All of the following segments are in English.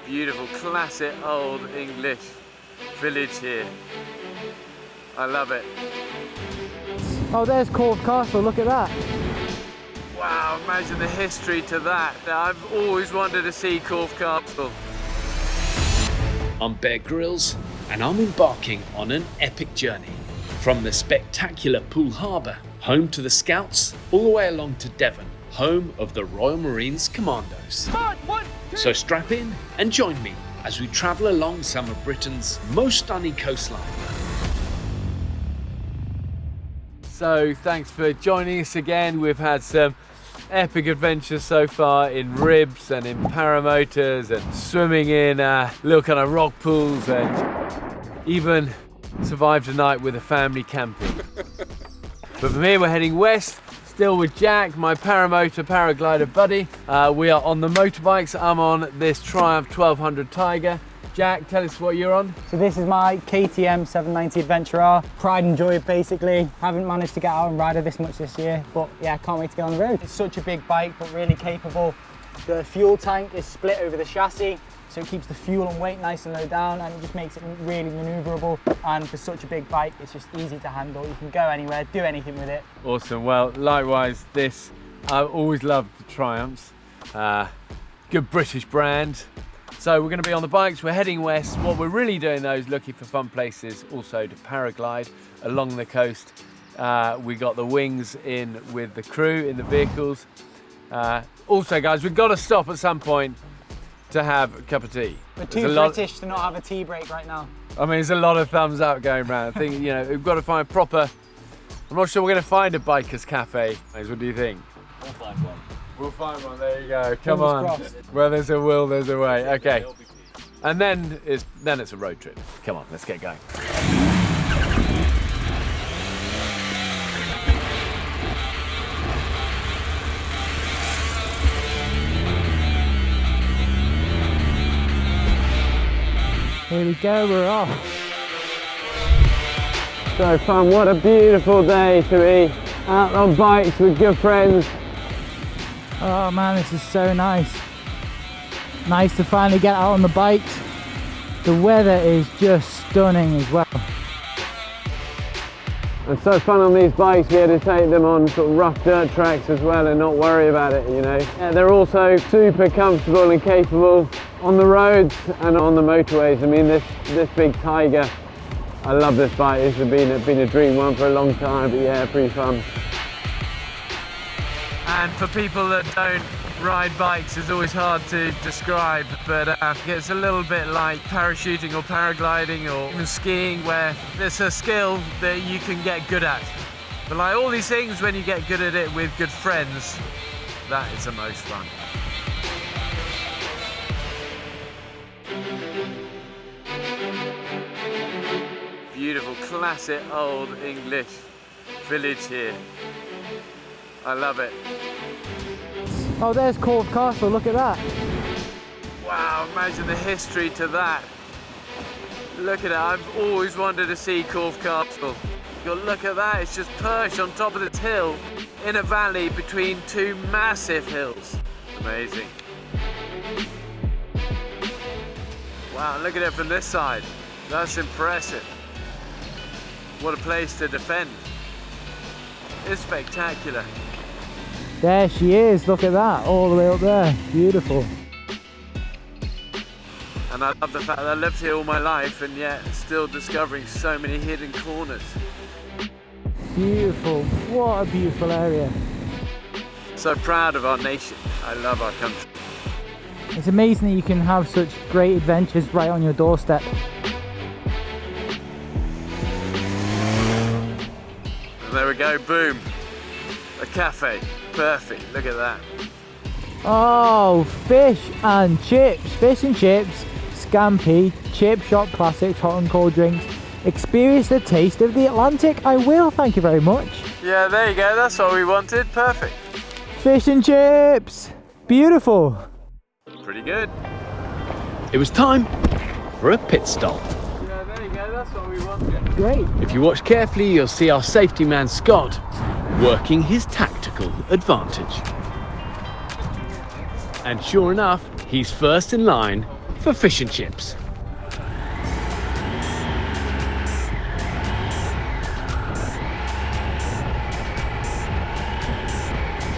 Beautiful, classic old English village here. I love it. Oh, there's Corfe Castle, look at that. Wow, imagine the history to that. I've always wanted to see Corfe Castle. I'm Bear Grylls, and I'm embarking on an epic journey. From the spectacular Poole Harbour, home to the Scouts, all the way along to Devon, home of the Royal Marines Commandos. So strap in and join me as we travel along some of Britain's most stunning coastline. So thanks for joining us again. We've had some epic adventures so far in ribs and in paramotors and swimming in little kind of rock pools, and even survived a night with a family camping. But from here we're heading west, still with Jack, my paramotor paraglider buddy. We are on the motorbikes. I'm on this Triumph 1200 Tiger. Jack, tell us what you're on. So this is my KTM 790 Adventure R. Pride and joy, basically. Haven't managed to get out and ride it this much this year, but yeah, can't wait to get on the road. It's such a big bike, but really capable. The fuel tank is split over the chassis, so it keeps the fuel and weight nice and low down, and it just makes it really maneuverable. And for such a big bike, it's just easy to handle. You can go anywhere, do anything with it. Awesome. Well, likewise, I've always loved the Triumphs. Good British brand. So we're going to be on the bikes, we're heading west. What we're really doing though is looking for fun places also to paraglide along the coast. We got the wings in with the crew in the vehicles. Also guys, we've got to stop at some point to have a cup of tea. We're too British to not have a tea break right now. I mean, there's a lot of thumbs up going around. I think, you know, we've got to find proper, I'm not sure we're going to find a biker's cafe. What do you think? We'll find one. We'll find one, there you go, come on. Crossed. Where there's a will, there's a way, okay. And then it's a road trip. Come on, let's get going. Here we go, we're off. So fun, what a beautiful day to be out on bikes with good friends. Oh man, this is so nice. Nice to finally get out on the bikes. The weather is just stunning as well. It's so fun on these bikes, we had to take them on sort of rough dirt tracks as well and not worry about it, you know. Yeah, they're also super comfortable and capable on the roads and on the motorways. I mean, this big Tiger, I love this bike. This has been a dream one for a long time, but yeah, pretty fun. And for people that don't ride bikes, it's always hard to describe, but it's a little bit like parachuting or paragliding or even skiing, where there's a skill that you can get good at. But like all these things, when you get good at it with good friends, that is the most fun. Beautiful, classic old English village here. I love it. Oh, there's Corfe Castle, look at that. Wow, imagine the history to that. Look at it, I've always wanted to see Corfe Castle. Look at that, it's just perched on top of this hill in a valley between two massive hills. Amazing. Wow, look at it from this side. That's impressive. What a place to defend. It's spectacular. There she is, look at that, all the way up there, beautiful. And I love the fact that I lived here all my life and yet still discovering so many hidden corners. Beautiful, what a beautiful area. So proud of our nation, I love our country. It's amazing that you can have such great adventures right on your doorstep. And there we go, boom, a cafe. Perfect, look at that. Oh, fish and chips, scampi, chip shop classics, hot and cold drinks. Experience the taste of the Atlantic. I will, thank you very much. Yeah, there you go, that's what we wanted, perfect. Fish and chips, beautiful. Pretty good. It was time for a pit stop. Yeah, there you go, that's what we wanted. Great. If you watch carefully, you'll see our safety man Scott working his tactical advantage. And sure enough, he's first in line for fish and chips.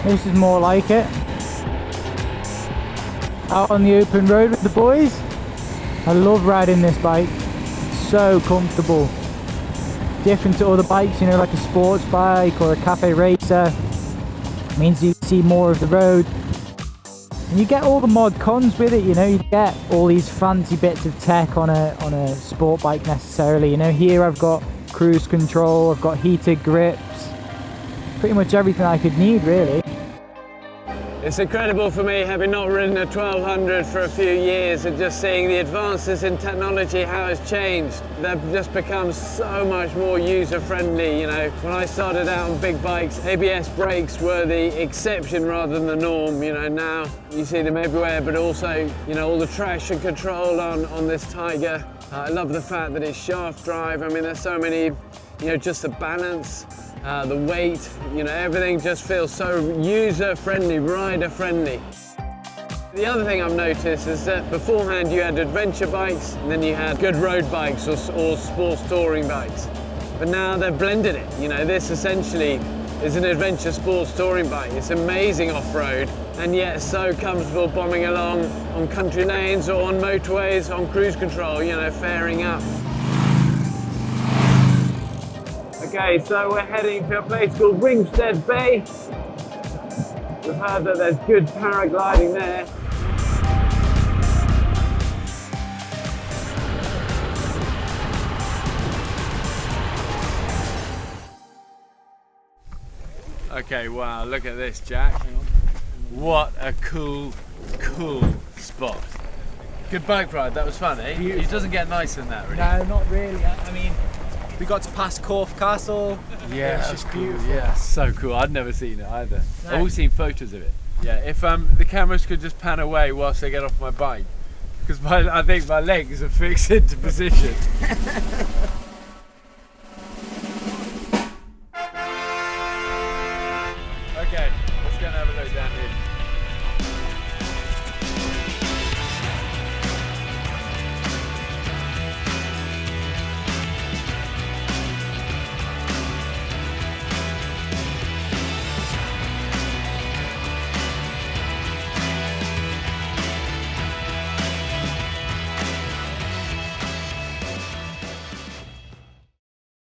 This is more like it. Out on the open road with the boys. I love riding this bike. It's so comfortable. Different to other bikes, you know, like a sports bike or a cafe racer. It means you see more of the road. And you get all the mod cons with it, you know, you get all these fancy bits of tech on a sport bike necessarily. You know, here I've got cruise control, I've got heated grips, pretty much everything I could need really. It's incredible for me, having not ridden a 1200 for a few years, and just seeing the advances in technology, how it's changed. They've just become so much more user-friendly, you know. When I started out on big bikes, ABS brakes were the exception rather than the norm, you know. Now you see them everywhere, but also, you know, all the traction control on this Tiger. I love the fact that it's shaft drive. I mean, there's so many, you know, just the balance, the weight, you know, everything just feels so user-friendly, rider-friendly. The other thing I've noticed is that beforehand you had adventure bikes and then you had good road bikes or sports touring bikes. But now they've blended it. You know, this essentially is an adventure sports touring bike. It's amazing off-road and yet so comfortable bombing along on country lanes or on motorways, on cruise control, you know, faring up. Okay, so we're heading to a place called Ringstead Bay. We've heard that there's good paragliding there. Okay, wow, look at this, Jack. What a cool spot. Good bike ride, that was fun, eh? It doesn't get nicer than that, really. No, not really. I mean, we got to pass Corfe Castle. Yeah, it's just cool. beautiful. Yeah, so cool. I'd never seen it either. No. I've always seen photos of it. Yeah, if the cameras could just pan away whilst I get off my bike, because I think my legs are fixed into position.